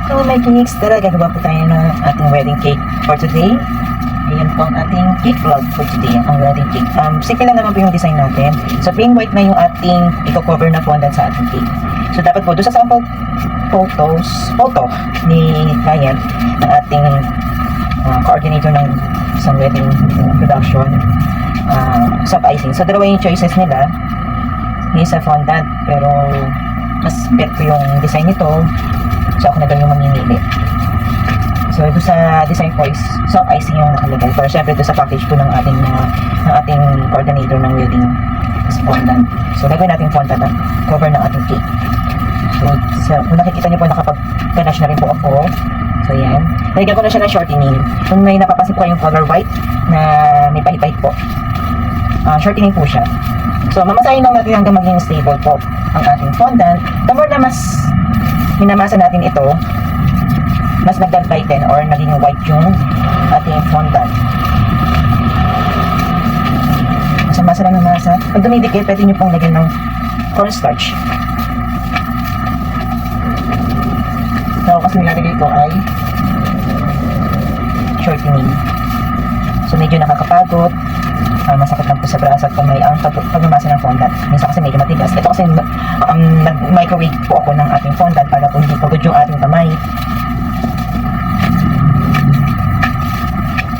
So my cakes, tara gagawa po tayo ng ating wedding cake for today. Ayan po ang ating cake vlog for today, ang wedding cake. Simple lang naman po yung design natin. So plain white na yung ating i-cover na fondant sa ating cake. So dapat po doon sa sample photo ni client ng ating coordinator ng isang wedding production, soft icing. So dalawa yung choices nila. Isa fondant, pero mas bet ko yung design nito. So ako na daw yung mamimili. So ito sa design po is soft icing yung nakalagay. Pero syempre ito sa package po ng ating coordinator ng wedding is fondant. So lagay natin fondant na cover ng ating cake. So kung nakikita niyo po, nakapag-ganache na rin po ako. So yan. Lagyan ko na siya ng shortening. Kung may napapansin po kayong color white na may pahit-pahit po, shortening po siya. So mamasahin lang natin hanggang maging stable po ang ating fondant. The more na mas minamasa natin ito, mas nagda-tighten or naging white yung ating fondant. So masa lang ng masa. Pag dumidikit, pwede nyo pong lagyan ng cornstarch. So kasi nilalagay ko ay shortening. So medyo nakakapagod. Masakit lang po sa braso at kamay ang pagmamasa ng fondant. Minsan kasi medyo matigas. Ito kasi nag-microwave po ako ng ating fondant para po hindi pagod yung ating kamay.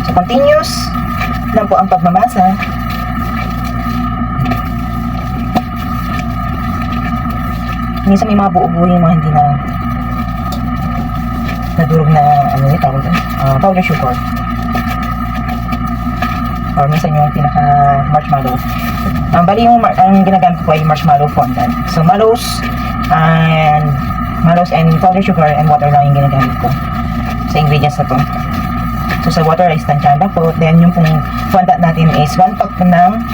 So continuous lang po ang pagmamasa. Minsan may mga buo-buo yung mga hindi na nadurog na powder sugar. Or minsan yung pinaka marshmallow. Bali yung ang ginagamit ko ay marshmallow fondant. So mallows and powder sugar and water lang yung ginagamit ko sa ingredients na to. So sa water ay tansyahan lang po. Then yung pong fondant natin is 1 pack ng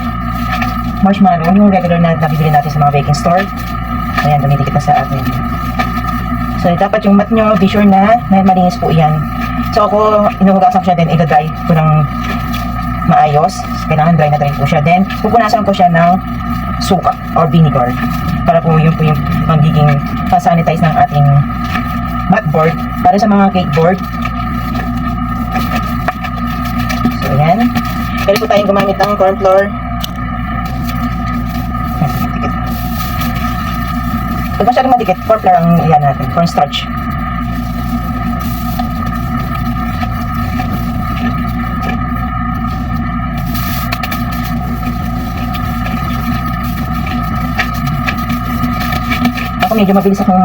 marshmallow, yung regular na nabibili natin sa mga baking store. Ayan, dumidikit na sa atin. So dapat yung mat nyo, be sure na malinis po yan. So ako, inuhugasan ko siya, then i-dry ko ng maayos. Kailangan dry na dry po siya. Then, pupunasan ko siya ng suka or vinegar para po yung magiging sanitize ng ating mat board para sa mga cake board. So, ayan. Pwede po tayong gumamit ng corn flour. Pag masyadong madikit, corn flour ang iyan natin. Cornstarch. Medyo mabilis akong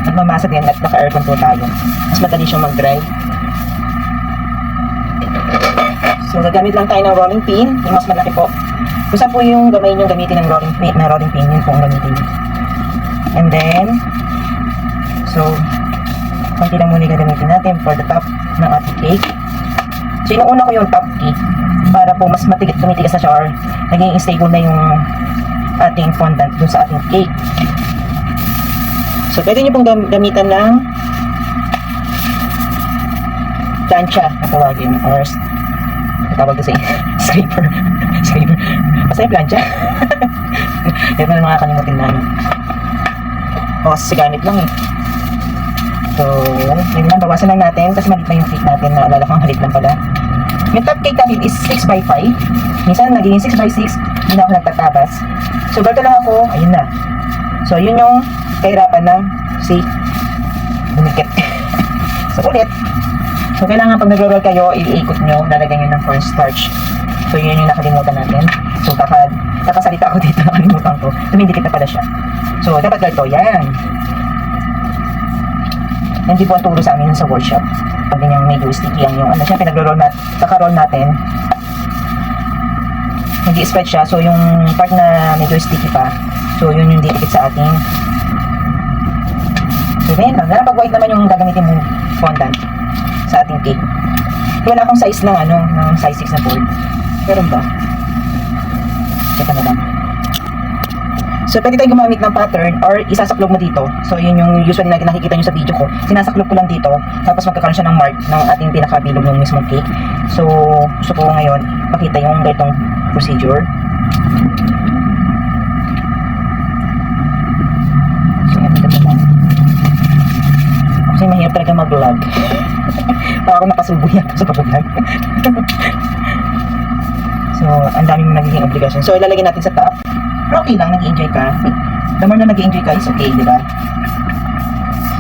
nagmamasa din at naka-aircon po tayo. Mas madali siyang mag-dry. So, gagamit lang tayo ng rolling pin. Yung mas malaki po. Kung saan po yung gamay nyo gamitin ng rolling pin, yun po ang gamitin. And then, so, konti lang muna gagamitin natin for the top ng ating cake. So, inuuna ko yung top cake para po mas tumitigas na siya or naging stable na yung ating fondant dun sa ating cake. So, pwede nyo pong gamitan ng plancha na tawagin or tawag ko sa scraper. Basta yung plancha. Yan pa na mga kalimutin namin. O, kasi gamit lang eh. So, yun lang, bawasan lang natin kasi malit na yung cake natin. Naalala ko ang halit lang pala. Yung top cake natin is 6x5. Minsan naging 6x6. Hindi na ako nagtatabas. So, bago lang ako, ayun na. So, yun yung kahirapan ng dumikit. So, ulit. So, kailangan pag nag-roll kayo, i-ikot nyo, lalagyan nyo ng cornstarch. So, yun yung nakalimutan natin. So, kakasalita ako dito, nakalimutan ko. Tumindikit na pala siya. So, dapat ganito, yan. Hindi po ang turo sa amin sa workshop. Pag ganyang medyo sticky ang yung, siyempre naka-roll natin. Nag-i-spread siya. So, yung part na medyo sticky pa, so, yun yung dikit sa ating. So, then, pag white naman yung gagamitin mong fondant sa ating cake. Wala akong size ng ng size 6 na board. Meron ba? Check na lang. So, pwede tayo gumamit ng pattern or isasaklog mo dito. So, yun yung usually na nakikita nyo sa video ko. Sinasaklog ko lang dito. Tapos magkakaroon siya ng mark ng ating pinakabilog ng mismong cake. So, gusto ko ngayon makita yung ganitong procedure. So, yan. mahirap talaga mag-vlog. Baka ako nakasubo yan sa pag-vlog. So, ang daming nagiging obligasyon. So, ilalagay natin sa top. Pero okay lang, nag-enjoy ka. The more na nag-enjoy ka, is okay, di ba?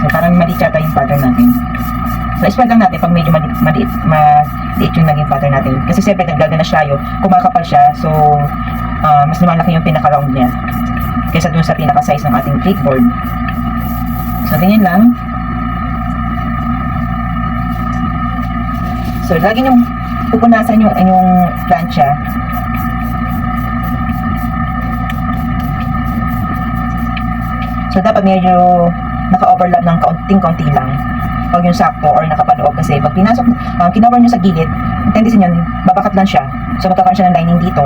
So, parang maliit yata yung pattern natin. So, spread lang natin pag medyo maliit yung naging pattern natin. Kasi siyempre, naggaganas siya, kumakapal siya. So, mas lumalaki yung pinaka-round niya kaysa dun sa pinaka-size ng ating clipboard. So, ganyan lang. So, lagi nyo pupunasan yung inyong plancha. So, dapat medyo naka-overlap ng kaunting-kaunti lang. Huwag yung sakto or nakapaloob kasi pag pinasok, kinover nyo sa gilid, tendency nyo, babakat lang siya. So, magkakaroon siya ng lining dito.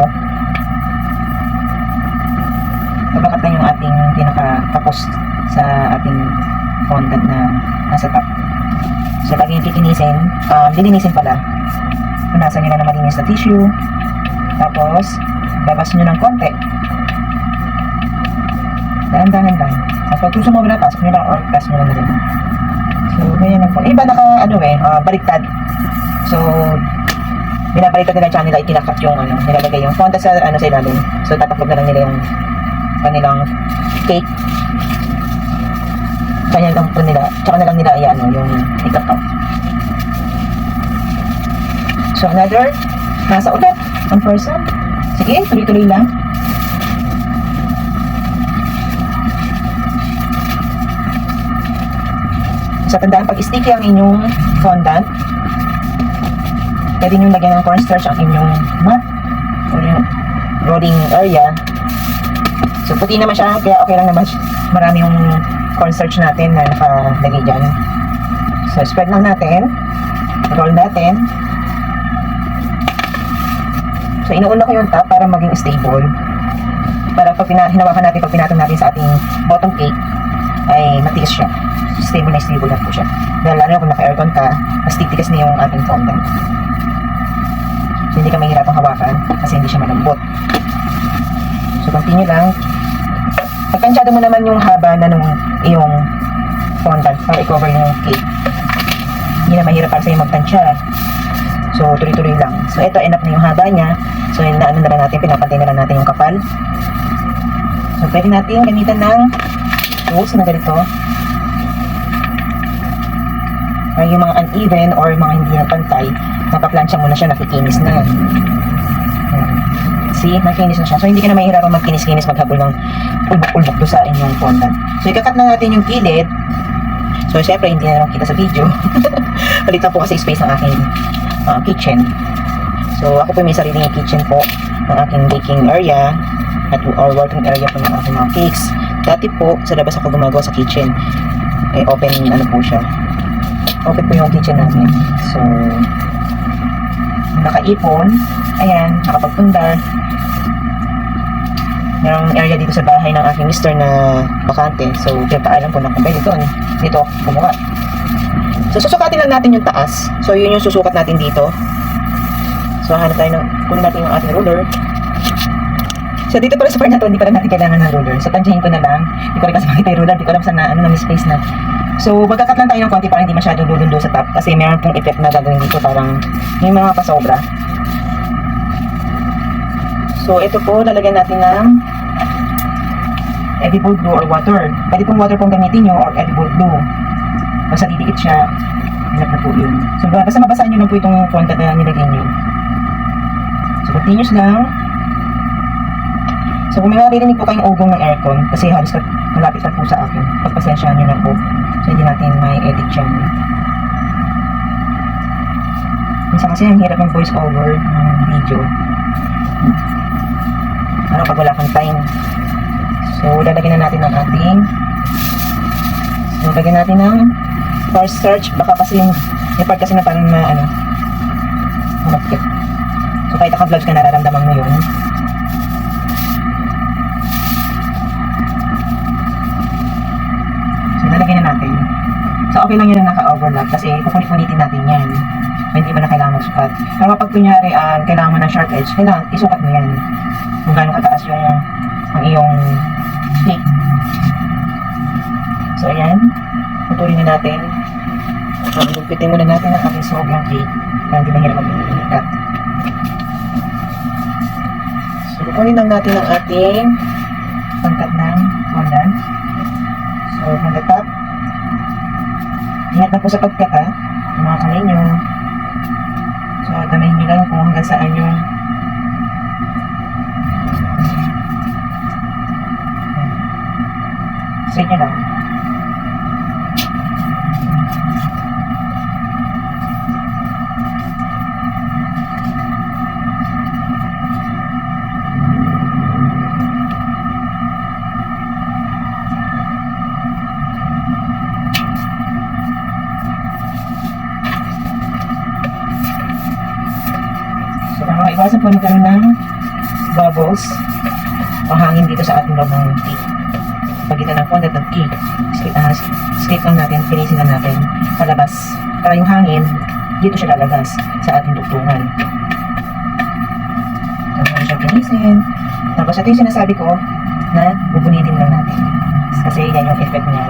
Babakat lang yung ating pinaka-tapos sa ating fondant na nasa top. So, lagi yung lilinisin pala. Punasan nyo na ng malinis na tissue. Tapos, babas nyo ng konti. Dahan-dahan lang. At pag sumobra, pasok nyo lang or press nyo lang na rin. So, ganyan lang po. Iba baliktad. So, binabaliktad nila dyan nila, itinakat yung nilalagay yung fondant sa ilalim. So, tataklob na lang nila yung kanilang cake. Kanya lang po nila, tsaka na lang nila yung itatap. So, another, nasa ulit, 1 person. Sige, tuloy-tuloy lang. Sa tandaan, pag sticky ang inyong fondant, pwede nyo lagyan ng cornstarch ang inyong mat o yung rolling area. So, puti naman siya, kaya okay lang naman. Marami yung cornstarch natin na nakalagay dyan. So, spread lang natin. Roll natin. So, inuuna ko yung top para maging stable. Para pag hinawakan natin, pag pinatong natin sa ating bottom cake, ay matigas siya. Stable na po siya. Dahil lalo kung naka-aircon ka, mas titigas na yung ating fondant. So, hindi ka mahirapang hawakan kasi hindi siya malambot. So, continue lang. Pagtansyado mo naman yung haba na nung iyong fondant para i-cover yung cake. Hindi na mahirap para sa'yo magtansya. So, tuloy-tuloy lang. So, ito, enough na yung haba niya. So, na lang natin, pinapantay na lang natin yung kapal. So, pwede natin gamitan ng tools na ganito. Yung mga uneven or mga hindi na pantay, napaplansya mo na siya, nakikinis na. See, makinis na siya. So, hindi ka na mahihirapan magkinis-kinis, maghabol ng ulbok-ulbok do sa inyong fondant. So, ikakat na natin yung kilid. So, syempre, hindi na naman kita sa video. Palitan po kasi space ng aking kitchen. So, ako po may sariling kitchen po ng aking baking area or working area po ng aking mga cakes. Dati po, sa labas ako gumagawa sa kitchen. Open, po siya. Open po yung kitchen namin. So, nakaipon. Ayan, nakapagpundar. Merong area dito sa bahay ng aking mister na bakante. So, pinapaalam ko na kung dito kumuha. So, susukatin lang natin yung taas. So, yun yung susukat natin dito. So, hanap tayo kunin natin yung ating ruler. So, dito pala sa part na to, hindi pala natin kailangan ng ruler. So, tansyahin ko na lang. Hindi ko rin kasi makita yung ruler. Hindi ko alam saan na misplace na. So, magkakat lang tayo ng konti para hindi masyadong lulundo sa top. Kasi meron pong effect na gagawin dito. Parang may mga pasobra. So, ito po, lalagyan natin ng edible glue or water. Pwede pong water pong gamitin nyo or edible glue. Basta didikit siya, hinap na po yun. So, basta mabasaan nyo lang po itong fondant na nilagay nyo. So, continuous lang. So, kung may maririnig po kayong ugong ng aircon, kasi halos malapit na po sa akin, pagpasensyahan nyo na po. So, hindi natin may edit yan. Minsan kasi ang hirap ng voice over ng video. Ano pag wala kang time. So, lalagyan na natin ng ating lagyan natin ng cornstarch. Baka kasi yung part kasi na parang na malapit. So, kahit naka-vlog ka, nararamdaman mo yun. So, lalagyan na natin. So, okay lang yun na naka-overlap kasi kukulit-kulitin natin yan. Hindi mo na kailangan magsukat. Pero kapag kunyari, kailangan mo ng sharp edge, kailangan isukat mo yan. Kung gaano kataas ang iyong cake. So, ayan. Putulin na natin. So, gugpitin muna natin ang ating sobrang cake para hindi mahirap mag-cut. So, kukunin lang natin ang ating pangkat ng fondant. So, from the top, ingat na po sa pagkat ha, yung mga kamay nyo. So, damahin nyo lang kung hanggang saan yung straight nyo lang. So, para maiwasan po magkaroon ng bubbles o hangin dito sa ating loob ng cake. Pagitan ng fondant ng cake, scrape lang natin, pinisin lang natin palabas para yung hangin dito siya lalabas sa ating dugtungan. So, naman siya pinisin. Tapos ito yung sinasabi ko na bubunitin lang natin kasi yan yung effect niya.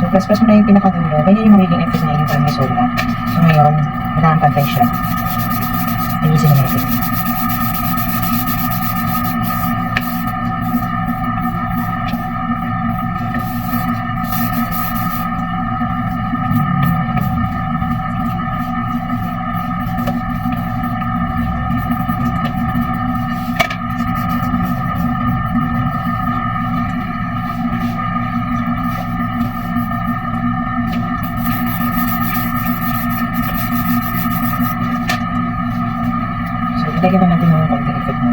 So, press mo na yung pinakadulo. Ganyan yung magiging effect niya yung parang sobra. So, ngayon, kailangan pantay siya. Pinisin na natin. Lagyan na natin ng konting effect mo.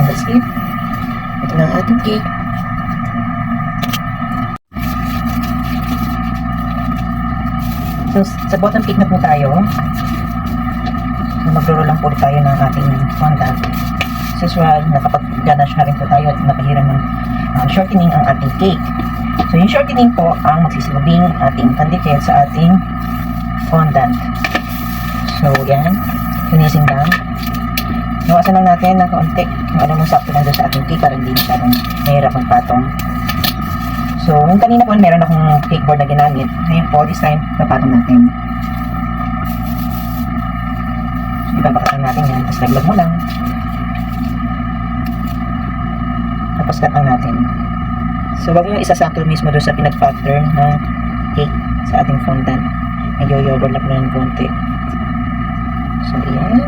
That's it. Ito na ang ating cake. So, sa bottom cake na po tayo. So, magro-roll lang po tayo ng ating fondant. As usual, nakapag-ganache na rin po tayo at nakahiram ng shortening ang ating cake. So, yung shortening po ang magsisilbing ating pandikit sa ating fondant. So, yan. Finisin lang. Iwasan lang natin ng kaunti kung ano mong sakto lang doon sa ating cake para hindi masyadong mahirap magpatong. So, yung kanina po meron akong cake board na ginamit. Ngayon po, this time, papatong natin. So, ipapakatan natin yan. Tapos laglag mo lang. Tapos cut lang natin. So, wag mo isasakto mismo doon sa pinag-pattern ng cake sa ating fondant. Medyo i-overlap na yung konti. So, yan.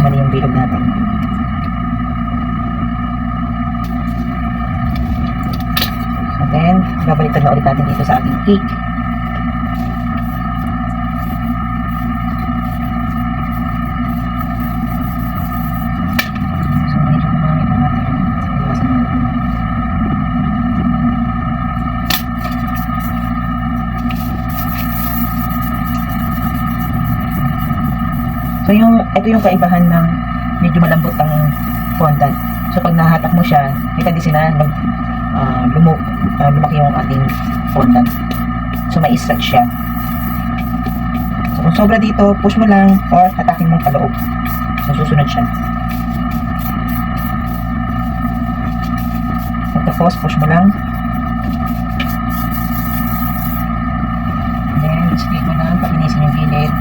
Mali yung bilog natin. So then, babaliktad na ulit natin dito sa ating cake. So, medyo kumamit na natin. So, ito yung kaibahan ng medyo malambot ang fondant. So, pag nahatak mo siya, may tendency na lumaki yung ating fondant. So, may stretch siya. So, kung sobra dito, push mo lang or hatakin mo paloob. So, susunod siya. Tapos, push mo lang. And then, speed mo lang, papinisin yung gilid.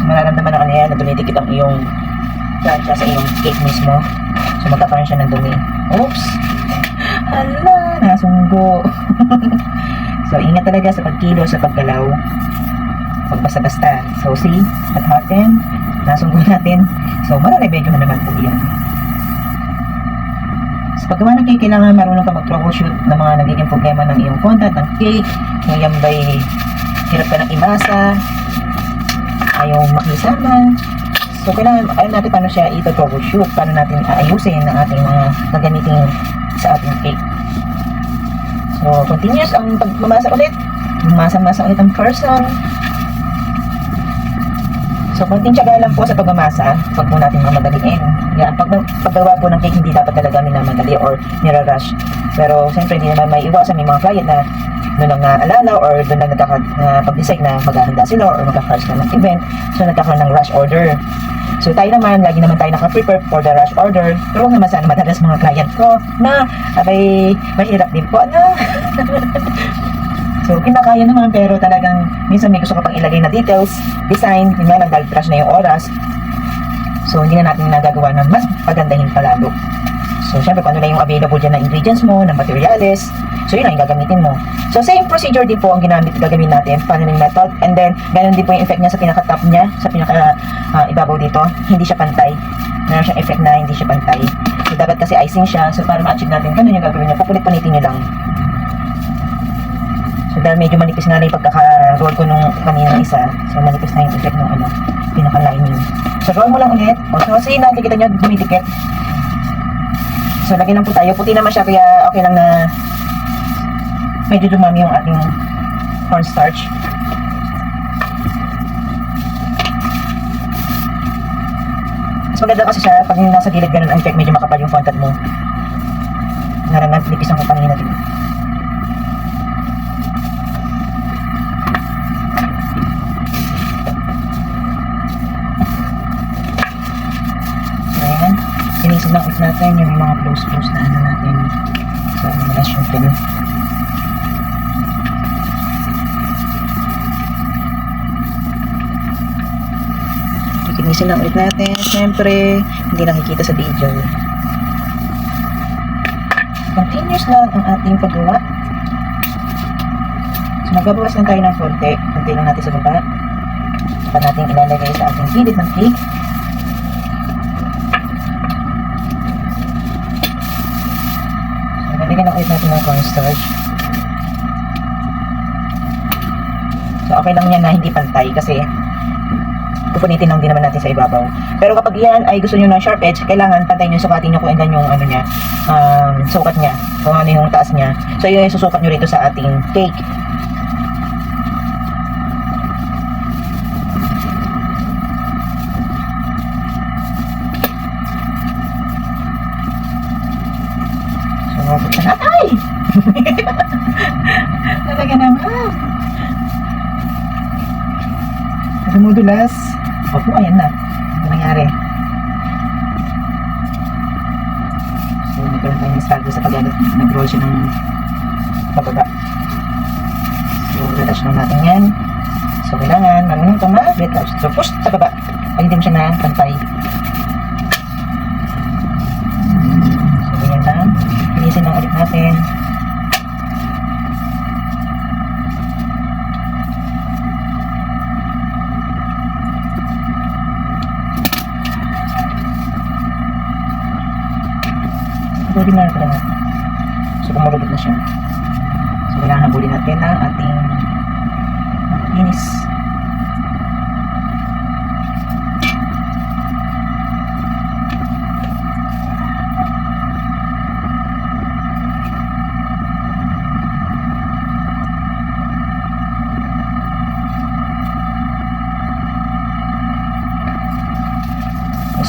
So, mararamdaman na kanina na dumidikit ang iyong plancha sa iyong cake mismo. So, magkakaroon siya ng dumi. Oops! Hala! dugo. So, ingat talaga sa pagkilo, sa paggalaw. Pag basta-basta. So, see what happened? Nasunggo natin. So, mararemedyo na naman po yan. Sa paggawa ng cake, kailangan marunong ka mag-troubleshoot ng mga nagiging problema ng iyong contact, ng cake. Kung yan ba'y hirap ka ng imasa, ayaw makisama. So, kailangan, alam natin paano siya ito-troubleshoot, paano natin aayusin ang ating mga gagamitin sa ating cake. So, continuous ang pagmamasa ulit. Masa-masa ulit ang person. So, konting tiyaga lang po sa pagmamasa. Huwag po natin mamadaliin. Yan, paggawa po ng cake, hindi dapat talaga minamadali or nirarush. Pero, siyempre, hindi naman may iwasan. May mga client na doon lang naalala or doon lang pag-decide na maghahanda sila or magka-crush na ng event. So, nagkakaroon ng rush order. So, tayo naman, lagi naman tayo naka-prepare for the rush order. Pero huwag naman sana madalas mga client ko na abay, mahirap din po na. So, kinakaya naman pero talagang minsan may gusto ko pang ilagay na details, design, yun nga lang dahil crush na yung oras. So, hindi na natin nagagawa na mas pagandahin palalo. So, syempre kung ano lang yung available dyan na ingredients mo, na materials, so yun lang yung gagamitin mo. So, same procedure din po ang gagawin natin, paneling method, and then, ganun din po yung effect niya sa pinaka-top niya, sa pinaka-ibabaw dito, hindi siya pantay. Meron siyang effect na hindi siya pantay. So, dapat kasi icing siya, so para ma-achieve natin, ganun yung gagawin niya, pupulit-punitin niyo lang. So, dahil medyo manipis nga na yung pagkaka-roll ko nung kaninang isa, so manipis na yung effect ng pinaka-lining. So, roll mo lang ulit, so, kasi nakikita niyo, dumidikit. So, lagyan lang po tayo. Puti naman siya, kaya okay lang na medyo dumami yung ating cornstarch. Mas maganda kasi siya, pag nasa gilid ganun, ang effect, medyo makapal yung contact mo. Naranan, nipisan ko kanina dito. Ayan. Pinisin lang ulit natin yung mga close-close na ano natin. So, malas yung pin. Kikinisin lang ulit natin. Siyempre, hindi nakikita sa video. Continuous lang ang ating paggawa. So, magbabawas lang tayo ng konti. Konti lang natin sa baba. Saka natin ilalagay sa ating gilid ng cake. Lagyan lang ulit natin ng cornstarch. So, okay lang yan na hindi pantay kasi pupunitin lang din naman natin sa ibabaw. Pero kapag yan ay gusto nyo ng sharp edge, kailangan pantayin nyo, sukatin nyo kung ilan yung ano niya, sukat niya, kung ano yung taas niya. So, yun yung susukat nyo rito sa ating cake. Ay! Talaga naman. Dumudulas. Opo, ayan na. Ito nangyari. So, nagkaroon tayo ng struggle sa nag-roll siya ng pababa. So, retouch lang natin yan. So, kailangan marunong ka mag-retouch. So, push sa baba. Pag hindi mo siya na pantay. So, ganyan lang. Pinisin lang ulit natin. Habulin na natin. So, kumulubot na siya. So, kailangan habulin natin ang ating linis.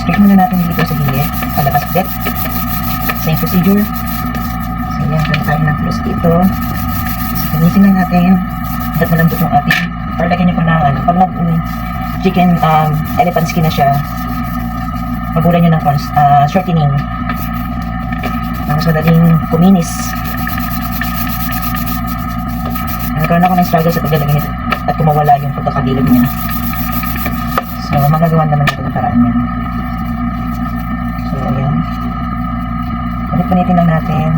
Straight muna natin dito sa gilid. Palabas ulit. Same procedure. So, yan. Kaya tayo ng close dito. So, pinitin lang natin. Dapat malambot yung ating. Or lagyan nyo po ng ano. Pag chicken elephant skin na siya, magulan nyo ng shortening. Mas madaling kuminis. Nagkaroon ako ng struggle sa paglalagay nito at kumawala yung pagkakabilog niya. So, magagawa naman natin ang paraan niya. So, ayan. Ulit-punitin lang natin.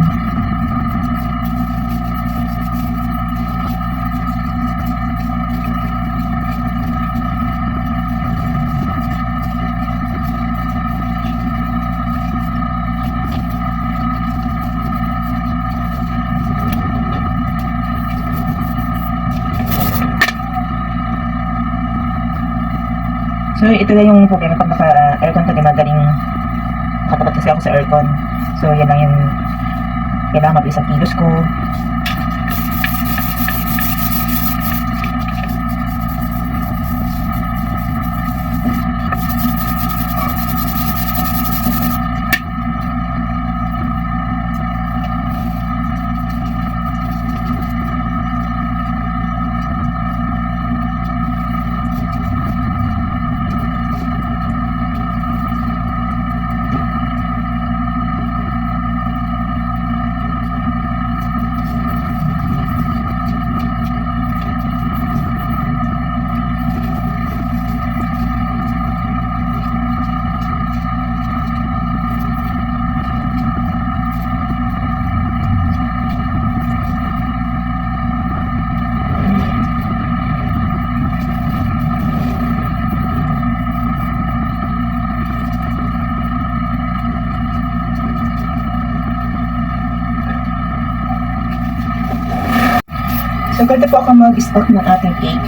So, ito lang yung problema pag naka-aircon kasi madaling katapat kasi ako sa aircon. So, yan lang yung kailangan mabilis ang kilos ko. So, pwede po ako mag-stock ng ating cake.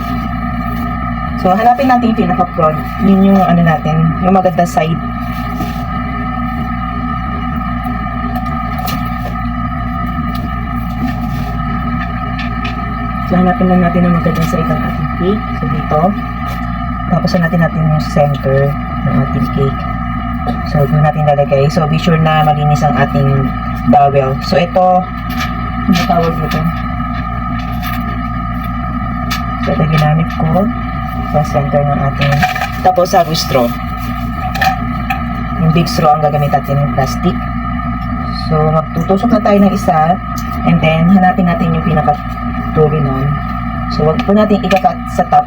So, hanapin natin yung pinaka-front. Yun yung ano natin, yung magandang side. So, hanapin lang natin yung magandang side ng ating cake. So, dito. Tapos, hanapin natin yung center ng ating cake. So, doon natin lalagay. So, be sure na malinis ang ating dowel. So, ito, ano tawag dito? So, ito ginamit ko sa center ng ating tapos sa straw. Yung big straw ang gagamit natin yung plastic. So, magtutusok na tayo ng isa and then hanapin natin yung pinaka-tuloy nun. So, wag po natin ikakat sa top.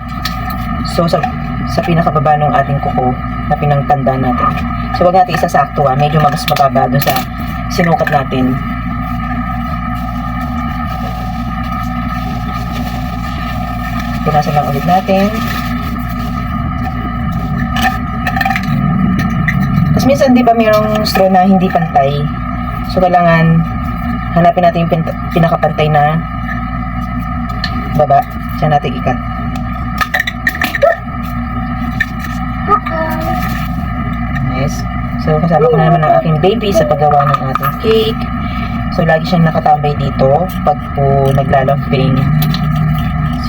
So, sa pinakababa ng ating kuko na pinangtanda natin. So, wag natin isasakto medyo mas mababa doon sa sinukat natin. Punasan lang ulit natin. Tapos minsan di ba mayroong straw na hindi pantay. So kailangan hanapin natin yung pinakapantay na baba. Diyan natin ikat. Yes. So kasama ko na naman ang aking baby sa paggawa ng ating cake. So lagi siyang nakatambay dito pag po naglalambing.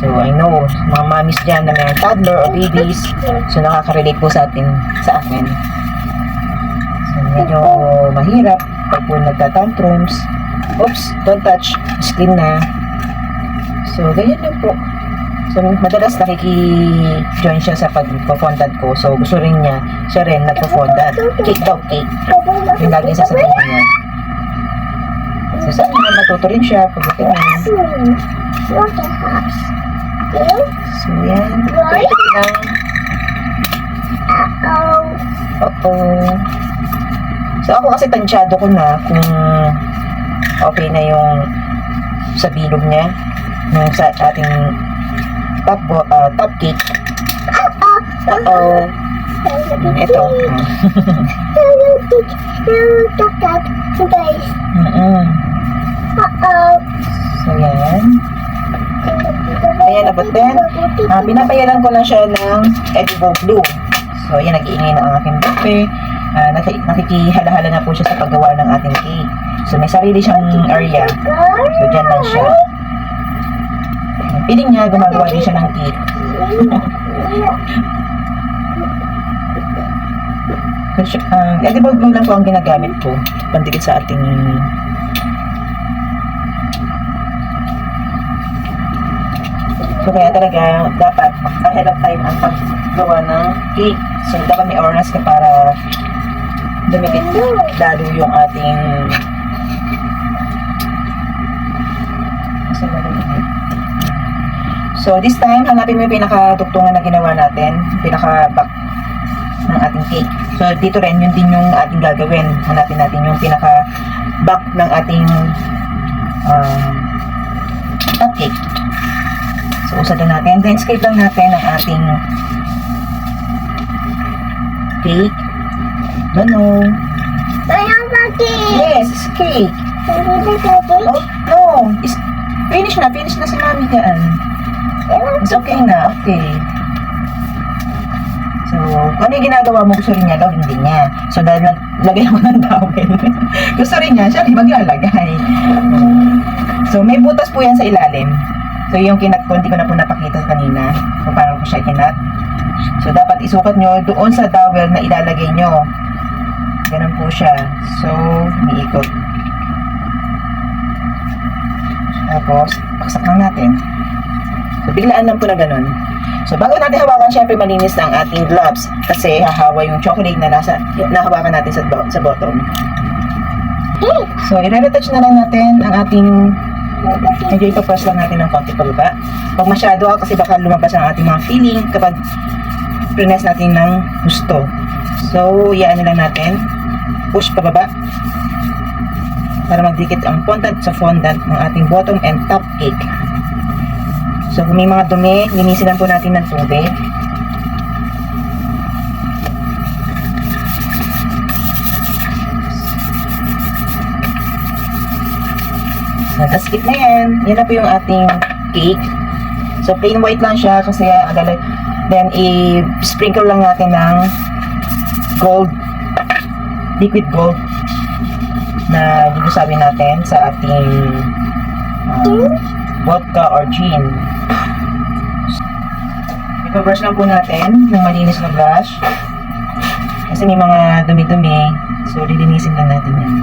So, I know, mga mommies dyan na may toddler or babies, so nakaka-relate po sa akin. So, medyo mahirap pag po nagtatantrums. Oops, don't touch, screen na. So, ganyan lang po. So, madalas nakiki-join siya sa pag-fondant ko. So, gusto rin niya, siya rin nagpa-fondant. Cake daw, cake. Yung lagi sasabihin niya. So, saan naman matuto rin siya pag ganyan. So, yan. Ito lang. So, ako kasi tansyado ko na kung okay na yung sa bilog niya nung sa ating top cake. Ito. So, yan. Ayan, but then, pinapayalan ko lang siya ng edible glue. So, ayan, nag-iingay na ang aking bebe. Nakikihala-hala na po siya sa paggawa ng ating cake. So, may sarili siyang area. So, dyan lang siya. Piling niya, gumagawa din siya ng cake. Edible glue lang po ang ginagamit ko. Pandikit sa ating so, kaya talaga dapat ahead of time ang paggawa ng cake. So, dapat may oras ka para dumikit lalo yung ating so, this time, hanapin mo yung pinakadugtungan na ginawa natin. Pinaka-back ng ating cake. So, dito rin, yun din yung ating gagawin. Hanapin natin yung pinaka-back ng ating top cake. So, usad lang natin. Then, scrape lang natin ang ating cake. Don't yes, cake. Oh, no. Finish na si mami dyan. It's okay na, okay. So, kung ano yung ginagawa mo, gusto rin niya, gawin din niya. So, dahil naglagay ako ng towel, gusto rin niya, siya rin maglalagay. So, may butas po yan sa ilalim. So, yung kinat ko, hindi ko na po napakita kanina kung paano ko siya kinat. So, dapat isukat nyo doon sa towel na ilalagay nyo. Ganun po siya. So, umiikot. Tapos, paksak lang natin. So, biglaan lang po na ganun. So, bago natin hawakan, syempre malinis na ang ating gloves kasi hahawa yung chocolate na nahawakan natin sa bottom. So, i-retouch na lang natin ang ating medyo ipapress lang natin ng konti pababa. Pag masyado kasi baka lumabas ang ating mga feeling kapag press natin ng gusto. So, yan lang natin. Push pababa para magdikit ang fondant sa fondant ng ating bottom and top cake. So, kung may mga dumi, linisin lang po natin ng tubig. So, that's it na yan. Yan na po yung ating cake. So, plain white lang siya kasi then, i-sprinkle lang natin ng gold, liquid gold na dito sabi natin sa ating vodka or gin. Ipa-brush lang po natin ng malinis na brush kasi may mga dumi-dumi, so lilinisin lang natin yan.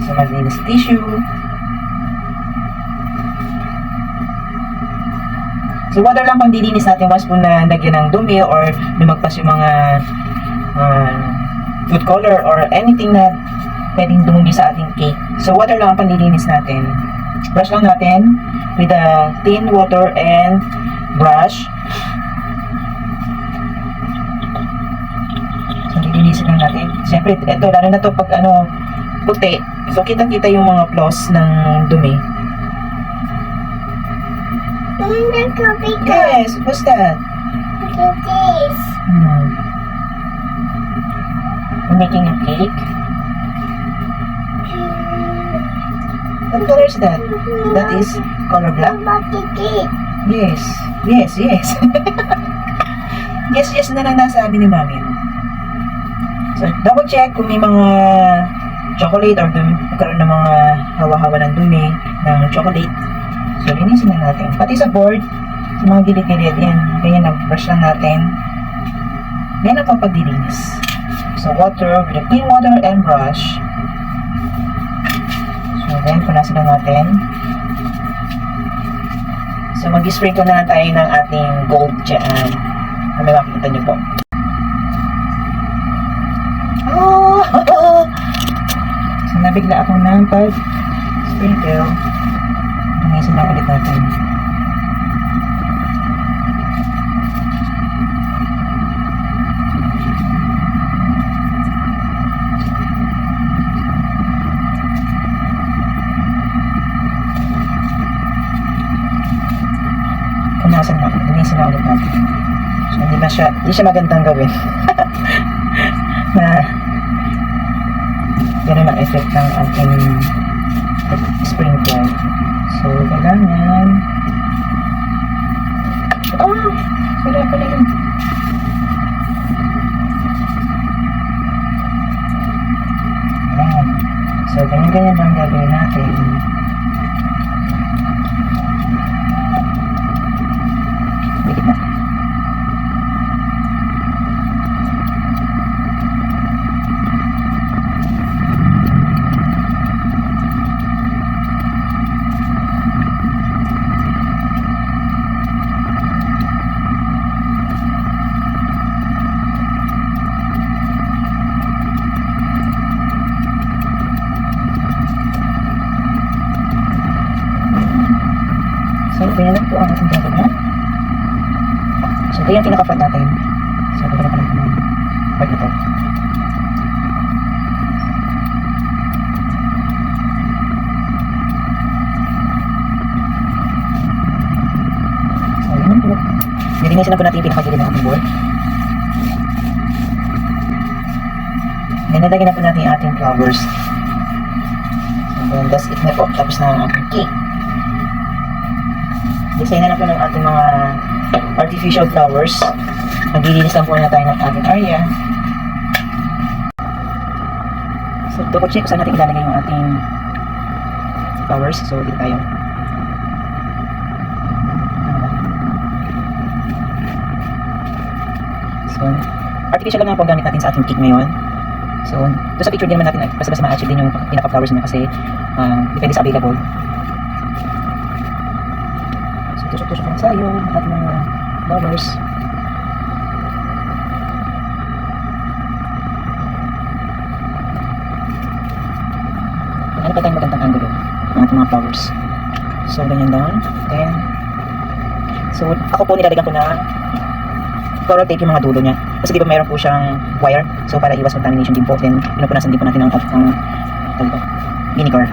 So malinis tissue. So water lang pang dilinis natin once po na lagyan ng dumi or lumagpas yung mga food color or anything na pwedeng dumumi sa ating cake. So water lang ang panlilinis natin. Brush lang natin with a thin water and brush. So lilinisin lang natin. Siyempre, ito, lalo na to pag puti. So kitang-kita yung mga flaws ng dumi. Yes, what's that? This. We're making a cake. What color is that? That is color black? Yes. Yes, yes. Yes, yes na lang nasabi ni Mami. So, double check kung may mga chocolate or magkaroon ng mga hawa-hawa ng dumi ng chocolate. So, linisin na natin. Pati sa board, sa mga gilid-gilid, yan. Ganyan, nag-brush lang natin. Yan ang paglilinis. So, water, with a clean water and brush. So, then, punasan na natin. So, mag-sprinkle na tayo ng ating gold dyan. May makikita niyo po. Oh! So, nabigla ako ng pag-sprinkle. Punasan lang ulit natin. Linisin na ulit natin. So, hindi siya magandang gawin. Na gano'n ang effect ng ating sprinkle. So, kailangan wala pala yun. Ayan. So, ganyan-ganyan lang gagawin natin. So, ganyan lang po ang ating gagawin. So, ito yung pinaka-front natin. So, ito na natin yung part ito. So, yun lang po. Nilinisin na po natin yung pinaka-gilid ng ating board. Nilagyan na po natin yung ating flowers. So, then, that's it na po. Tapos na ang ating cake. Design na po ng ating mga artificial flowers. Maglilinis lang po na tayo ng ating area. So, double check kung saan natin ilalagay yung ating flowers. So, dito tayo. So, artificial lang nga po ang gamit natin sa ating cake ngayon. So, doon sa picture din naman natin basta ma-achieve din yung pinaka-flowers niya kasi depende sa available. So, tusok-tusok lang tayo ang ating mga flowers. Ano pa tayong magandang angulo ng ating mga flowers. So, ganyan lang. Then, so, ako po nilalagyan ko na floral tape yung mga dulo niya. Kasi di ba mayroon po siyang wire. So, para iwas contamination din po. Then, pinupunasan din po natin ang vinegar.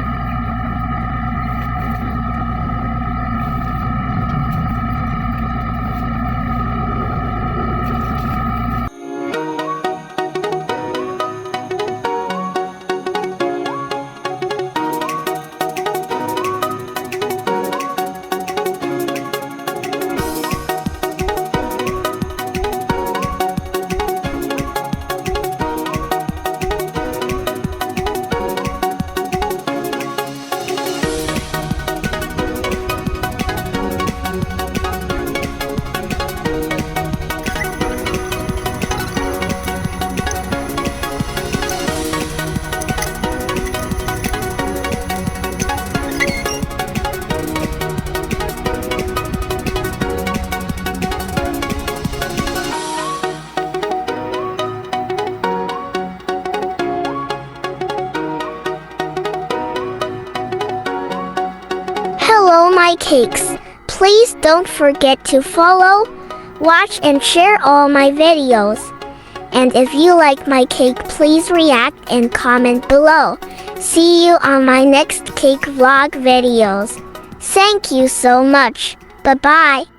Hello, my cakes. Please don't forget to follow, watch, and share all my videos. And if you like my cake, please react and comment below. See you on my next cake vlog videos. Thank you so much. Bye-bye.